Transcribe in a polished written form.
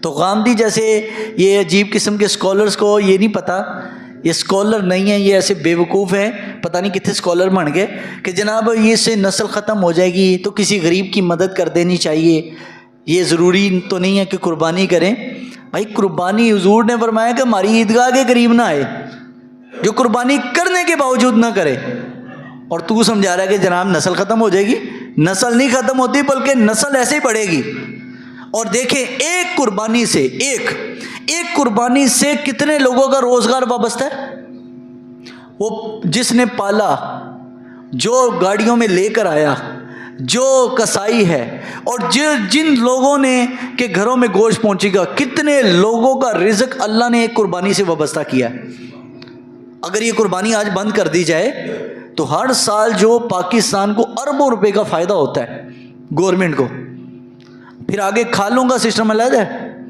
तो गांधी जैसे ये अजीब किस्म के स्कॉलर्स को ये नहीं पता, ये स्कॉलर नहीं है, ये ऐसे बेवकूफ़ हैं, पता नहीं कितने स्कॉलर बन गए कि जनाब ये से नस्ल ख़त्म हो जाएगी तो किसी गरीब की मदद कर देनी चाहिए, ये ज़रूरी तो नहीं है कि कुर्बानी करें। भाई कुर्बानी हुजूर ने फरमाया कि हमारी ईदगाह के करीब ना आए जो कुर्बानी करने के बावजूद ना करे, और तू समझा रहा है कि जनाब नस्ल ख़त्म हो जाएगी। नस्ल नहीं ख़त्म होती बल्कि नस्ल ऐसे ही बढ़ेगी। और देखें एक कुर्बानी से, एक कुर्बानी से कितने लोगों का रोजगार वाबस्ता है। वो जिसने पाला, जो गाड़ियों में लेकर आया, जो कसाई है, और जिन लोगों ने के घरों में गोश्त पहुंचेगा, कितने लोगों का रिज़्क अल्लाह ने एक कुर्बानी से वाबस्ता किया है। अगर ये कुर्बानी आज बंद कर दी जाए तो हर साल जो पाकिस्तान को अरबों रुपए का फ़ायदा होता है गवर्नमेंट को, फिर आगे खालों का सिस्टम अलग है।